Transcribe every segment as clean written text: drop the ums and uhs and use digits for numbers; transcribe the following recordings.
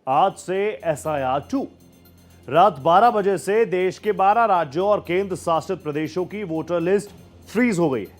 आज से SIR 2। रात 12 बजे से देश के 12 राज्यों और केंद्र शासित प्रदेशों की वोटर लिस्ट फ्रीज हो गई है।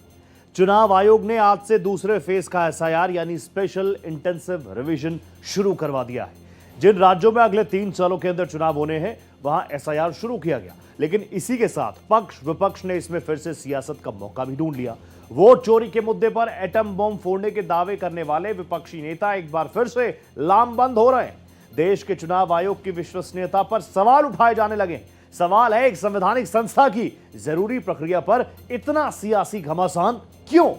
चुनाव आयोग ने आज से दूसरे फेज का SIR यानी स्पेशल इंटेंसिव रिवीजन शुरू करवा दिया है। जिन राज्यों में अगले 3 सालों के अंदर चुनाव होने हैं वहां SIR शुरू किया गया, लेकिन इसी के साथ पक्ष विपक्ष ने इसमें फिर से सियासत का मौका भी ढूंढ लिया। वोट चोरी के मुद्दे पर एटम बम फोड़ने के दावे करने वाले विपक्षी नेता एक बार फिर से लामबंद हो रहे हैं। देश के चुनाव आयोग की विश्वसनीयता पर सवाल उठाए जाने लगे। सवाल है, एक संवैधानिक संस्था की जरूरी प्रक्रिया पर इतना सियासी घमासान क्यों?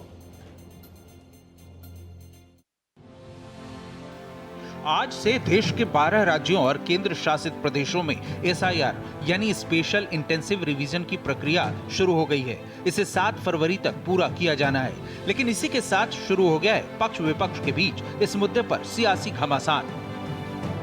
आज से देश के 12 राज्यों और केंद्र शासित प्रदेशों में SIR यानी स्पेशल इंटेंसिव रिवीजन की प्रक्रिया शुरू हो गई है। इसे 7 फरवरी तक पूरा किया जाना है, लेकिन इसी के साथ शुरू हो गया है पक्ष विपक्ष के बीच इस मुद्दे पर सियासी घमासान।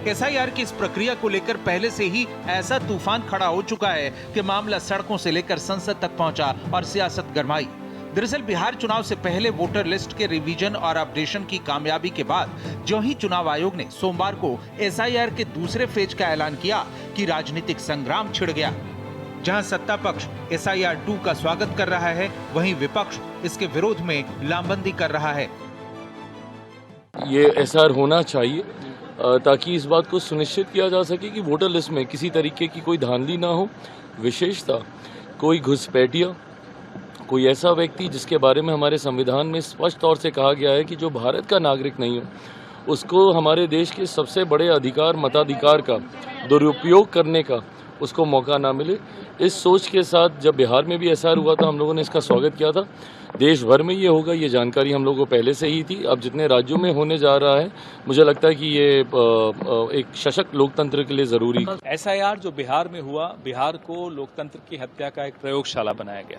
SIR की इस प्रक्रिया को लेकर पहले से ही ऐसा तूफान खड़ा हो चुका है कि मामला सड़कों से लेकर संसद तक पहुंचा और सियासत गरमाई। दरअसल बिहार चुनाव से पहले वोटर लिस्ट के रिवीजन और अपडेशन की कामयाबी के बाद जो ही चुनाव आयोग ने सोमवार को SIR के दूसरे फेज का ऐलान किया कि राजनीतिक संग्राम छिड़ गया। जहां सत्ता पक्ष SIR 2 का स्वागत कर रहा है, वहीं विपक्ष इसके विरोध में लामबंदी कर रहा है। ये SIR होना चाहिए ताकि इस बात को सुनिश्चित किया जा सके कि वोटर लिस्ट में किसी तरीके की कोई धांधली ना हो, विशेषता कोई घुसपैठिया, कोई ऐसा व्यक्ति जिसके बारे में हमारे संविधान में स्पष्ट तौर से कहा गया है कि जो भारत का नागरिक नहीं हो, उसको हमारे देश के सबसे बड़े अधिकार मताधिकार का दुरुपयोग करने का उसको मौका ना मिले। इस सोच के साथ जब बिहार में भी SIR हुआ था, हम लोगों ने इसका स्वागत किया था। देश भर में ये होगा, ये जानकारी हम लोगों को पहले से ही थी। अब जितने राज्यों में होने जा रहा है, मुझे लगता है कि ये एक सशक्त लोकतंत्र के लिए जरूरी है। SIR जो बिहार में हुआ, बिहार को लोकतंत्र की हत्या का एक प्रयोगशाला बनाया गया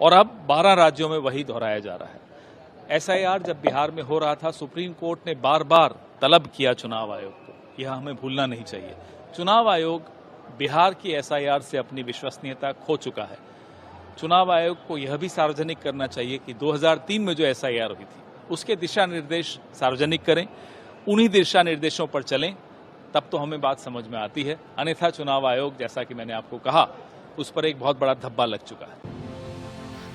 और अब 12 राज्यों में वही दोहराया जा रहा है। SIR जब बिहार में हो रहा था, सुप्रीम कोर्ट ने बार बार तलब किया चुनाव आयोग को, यह हमें भूलना नहीं चाहिए। चुनाव आयोग बिहार की SIR से अपनी विश्वसनीयता खो चुका है। चुनाव आयोग को यह भी सार्वजनिक करना चाहिए कि 2003 में जो SIR हुई थी, उसके दिशा निर्देश सार्वजनिक करें, उन्हीं दिशा निर्देशों पर चलें, तब तो हमें बात समझ में आती है। अन्यथा चुनाव आयोग, जैसा कि मैंने आपको कहा, उस पर एक बहुत बड़ा धब्बा लग चुका है।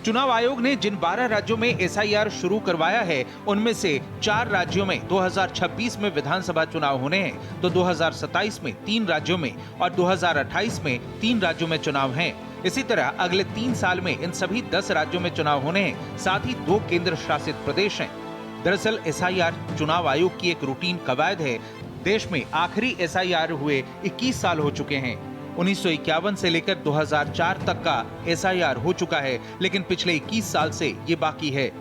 चुनाव आयोग ने जिन 12 राज्यों में SIR शुरू करवाया है, उनमें से 4 राज्यों में 2026 में विधानसभा चुनाव होने हैं, तो 2027 में 3 राज्यों में और 2028 में 3 राज्यों में चुनाव हैं। इसी तरह अगले 3 साल में इन सभी 10 राज्यों में चुनाव होने हैं, साथ ही 2 केंद्र शासित प्रदेश हैं। दरअसल SIR चुनाव आयोग की एक रूटीन कवायद है। देश में आखिरी SIR हुए 21 साल हो चुके हैं। 1951 से लेकर 2004 तक का SIR हो चुका है, लेकिन पिछले 21 साल से ये बाकी है।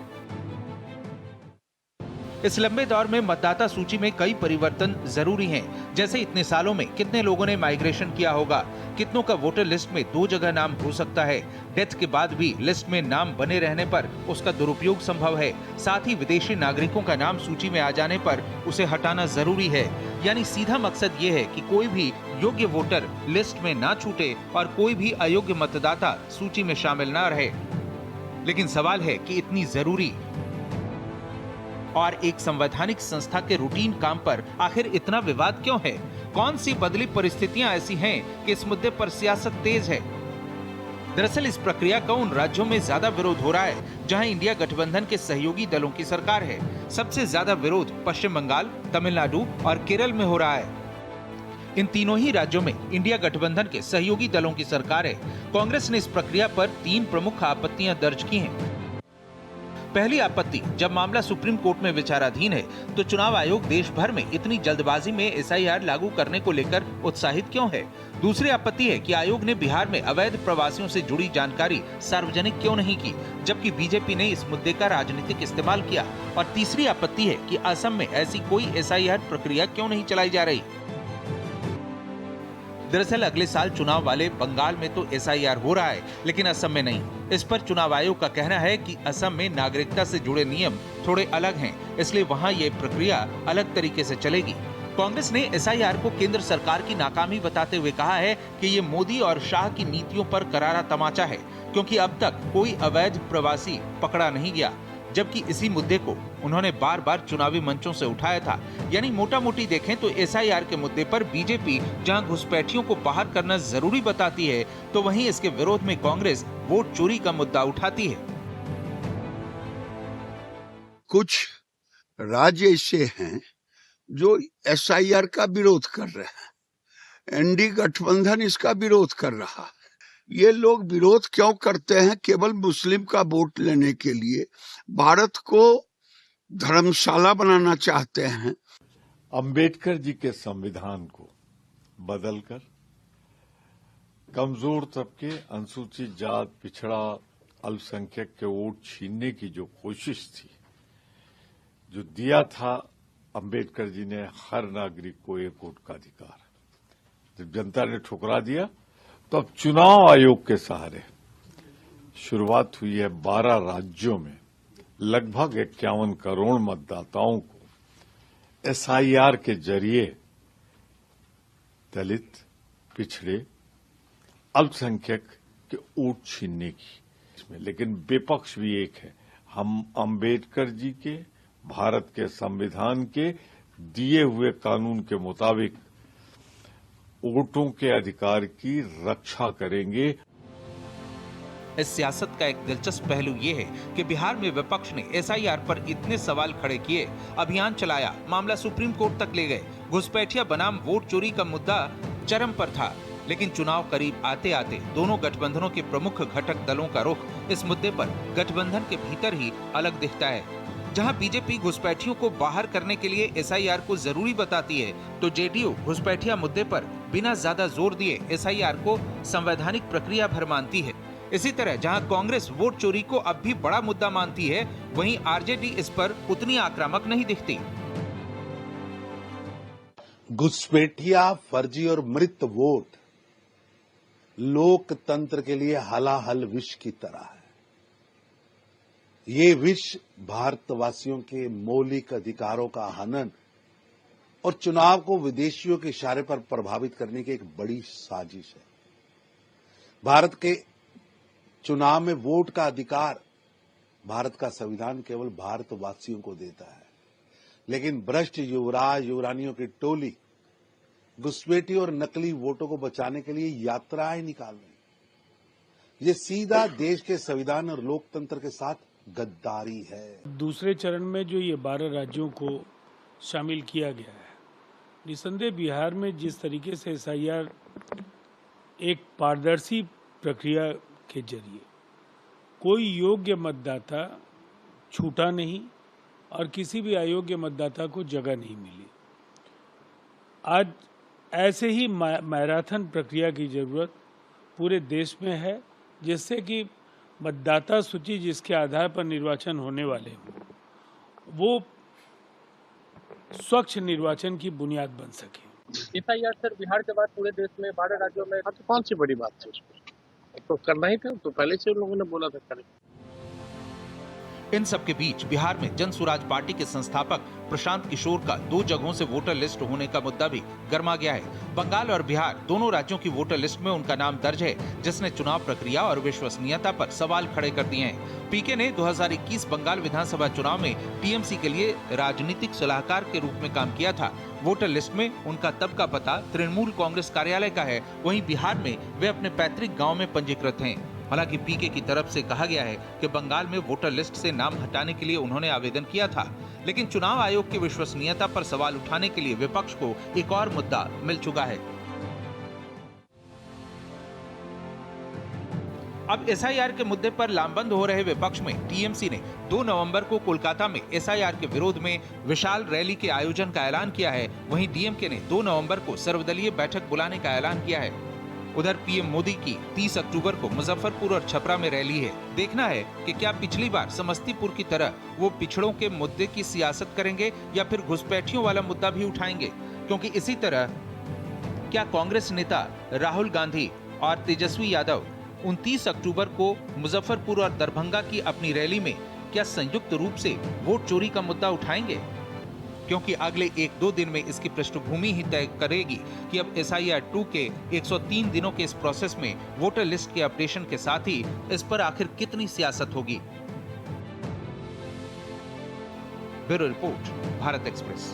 इस लंबे दौर में मतदाता सूची में कई परिवर्तन जरूरी हैं, जैसे इतने सालों में कितने लोगों ने माइग्रेशन किया होगा, कितनों का वोटर लिस्ट में 2 जगह नाम हो सकता है, डेथ के बाद भी लिस्ट में नाम बने रहने पर उसका दुरुपयोग संभव है, साथ ही विदेशी नागरिकों का नाम सूची में आ जाने पर उसे हटाना जरूरी है। यानी सीधा मकसद ये है कि कोई भी योग्य वोटर लिस्ट में ना छूटे और कोई भी अयोग्य मतदाता सूची में शामिल ना रहे। लेकिन सवाल है कि इतनी जरूरी और एक संवैधानिक संस्था के रूटीन काम पर आखिर इतना विवाद क्यों है? कौन सी बदली परिस्थितियां ऐसी हैं कि इस मुद्दे पर सियासत तेज है? दरअसल इस प्रक्रिया का उन राज्यों में ज्यादा विरोध हो रहा है जहां इंडिया गठबंधन के सहयोगी दलों की सरकार है। सबसे ज्यादा विरोध पश्चिम बंगाल, तमिलनाडु और केरल में हो रहा है। इन तीनों ही राज्यों में इंडिया गठबंधन के सहयोगी दलों की सरकार है। कांग्रेस ने इस प्रक्रिया पर 3 प्रमुख आपत्तियां दर्ज की हैं। पहली आपत्ति, जब मामला सुप्रीम कोर्ट में विचाराधीन है तो चुनाव आयोग देश भर में इतनी जल्दबाजी में SIR लागू करने को लेकर उत्साहित क्यों है? दूसरी आपत्ति है कि आयोग ने बिहार में अवैध प्रवासियों से जुड़ी जानकारी सार्वजनिक क्यों नहीं की, जबकि बीजेपी ने इस मुद्दे का राजनीतिक इस्तेमाल किया। और तीसरी आपत्ति है कि असम में ऐसी कोई SIR प्रक्रिया क्यों नहीं चलाई जा रही। दरअसल अगले साल चुनाव वाले बंगाल में तो SIR हो रहा है, लेकिन असम में नहीं। इस पर चुनाव आयोग का कहना है कि असम में नागरिकता से जुड़े नियम थोड़े अलग हैं, इसलिए वहां ये प्रक्रिया अलग तरीके से चलेगी। कांग्रेस ने SIR को केंद्र सरकार की नाकामी बताते हुए कहा है कि ये मोदी और शाह की नीतियों पर करारा तमाचा है, क्योंकि अब तक कोई अवैध प्रवासी पकड़ा नहीं गया। जबकि इसी मुद्दे को उन्होंने बार बार चुनावी मंचों से उठाया था। यानी मोटा मोटी देखें तो एसआईआर के मुद्दे पर बीजेपी जहां घुसपैठियों को बाहर करना जरूरी बताती है, तो वहीं इसके विरोध में कांग्रेस वोट चोरी का मुद्दा उठाती है। कुछ राज्य ऐसे हैं जो एसआईआर का विरोध कर रहे हैं, एनडी गठबंधन इसका विरोध कर रहा है। ये लोग विरोध क्यों करते हैं? केवल मुस्लिम का वोट लेने के लिए भारत को धर्मशाला बनाना चाहते हैं। अंबेडकर जी के संविधान को बदलकर कमजोर तबके, अनुसूचित जात, पिछड़ा, अल्पसंख्यक के वोट छीनने की जो कोशिश थी, जो दिया था अंबेडकर जी ने हर नागरिक को एक वोट का अधिकार, जब जनता ने ठुकरा दिया तो अब चुनाव आयोग के सहारे शुरुआत हुई है 12 राज्यों में लगभग 51 करोड़ मतदाताओं को एसआईआर के जरिए दलित, पिछड़े, अल्पसंख्यक के वोट छीनने की। लेकिन विपक्ष भी एक है, हम अंबेडकर जी के, भारत के संविधान के दिए हुए कानून के मुताबिक वोटों के अधिकार की रक्षा करेंगे। इस सियासत का एक दिलचस्प पहलू ये है कि बिहार में विपक्ष ने एसआईआर पर इतने सवाल खड़े किए, अभियान चलाया, मामला सुप्रीम कोर्ट तक ले गए, घुसपैठिया बनाम वोट चोरी का मुद्दा चरम पर था। लेकिन चुनाव करीब आते आते दोनों गठबंधनों के प्रमुख घटक दलों का रुख इस मुद्दे पर गठबंधन के भीतर ही अलग दिखता है। जहां बीजेपी घुसपैठियों को बाहर करने के लिए एसआईआर को जरूरी बताती है, तो जेडीयू घुसपैठिया मुद्दे पर बिना ज्यादा जोर दिए एसआईआर को संवैधानिक प्रक्रिया भर मानती है। इसी तरह जहां कांग्रेस वोट चोरी को अब भी बड़ा मुद्दा मानती है, वहीं आरजेडी इस पर उतनी आक्रामक नहीं दिखती। घुसपैठिया, फर्जी और मृत वोट लोकतंत्र के लिए हलाहल विष की तरह है। ये विष भारतवासियों के मौलिक अधिकारों का हनन और चुनाव को विदेशियों के इशारे पर प्रभावित करने की एक बड़ी साजिश है। भारत के चुनाव में वोट का अधिकार भारत का संविधान केवल भारतवासियों को देता है, लेकिन भ्रष्ट युवराज युवरानियों की टोली घुसपैठी और नकली वोटों को बचाने के लिए यात्राएं निकाल रही। ये सीधा देश के संविधान और लोकतंत्र के साथ गद्दारी है। दूसरे चरण में जो ये 12 राज्यों को शामिल किया गया है, निसंदेह बिहार में जिस तरीके से एसआईआर एक पारदर्शी प्रक्रिया के जरिए कोई योग्य मतदाता छूटा नहीं और किसी भी अयोग्य मतदाता को जगह नहीं मिली। आज ऐसे ही मैराथन प्रक्रिया की जरूरत पूरे देश में है, जिससे कि मतदाता सूची जिसके आधार पर निर्वाचन होने वाले हों, वो स्वच्छ निर्वाचन की बुनियाद बन सके। एसआईआर सर बिहार के बाद पूरे देश में 12 राज्यों में, तो कौन सी बड़ी बात थी? तो करना ही था, तो पहले से उन लोगों ने बोला था करें। इन सब के बीच बिहार में जन सुराज पार्टी के संस्थापक प्रशांत किशोर का 2 जगहों से वोटर लिस्ट होने का मुद्दा भी गर्मा गया है। बंगाल और बिहार दोनों राज्यों की वोटर लिस्ट में उनका नाम दर्ज है, जिसने चुनाव प्रक्रिया और विश्वसनीयता पर सवाल खड़े कर दिए हैं। पीके ने 2021 बंगाल विधानसभा चुनाव में टीएमसी के लिए राजनीतिक सलाहकार के रूप में काम किया था। वोटर लिस्ट में उनका तब का पता तृणमूल कांग्रेस कार्यालय का है, वहीं बिहार में वे अपने पैतृक गाँव में पंजीकृत हैं। हालांकि पीके की तरफ से कहा गया है कि बंगाल में वोटर लिस्ट से नाम हटाने के लिए उन्होंने आवेदन किया था, लेकिन चुनाव आयोग की विश्वसनीयता पर सवाल उठाने के लिए विपक्ष को एक और मुद्दा मिल चुका है। अब एसआईआर के मुद्दे पर लामबंद हो रहे विपक्ष में टीएमसी ने 2 नवंबर को कोलकाता में एसआईआर के विरोध में विशाल रैली के आयोजन का ऐलान किया है। वहीं डीएमके ने 2 नवंबर को सर्वदलीय बैठक बुलाने का ऐलान किया है। उधर पीएम मोदी की 30 अक्टूबर को मुजफ्फरपुर और छपरा में रैली है। देखना है कि क्या पिछली बार समस्तीपुर की तरह वो पिछड़ों के मुद्दे की सियासत करेंगे या फिर घुसपैठियों वाला मुद्दा भी उठाएंगे, क्योंकि इसी तरह क्या कांग्रेस नेता राहुल गांधी और तेजस्वी यादव 29 अक्टूबर को मुजफ्फरपुर और दरभंगा की अपनी रैली में क्या संयुक्त रूप से वोट चोरी का मुद्दा उठाएंगे? क्योंकि अगले 1-2 दिन में इसकी पृष्ठभूमि ही तय करेगी कि अब एसआईआर 2 के 103 दिनों के इस प्रोसेस में वोटर लिस्ट के अपडेशन के साथ ही इस पर आखिर कितनी सियासत होगी। Bureau report, Bharat express.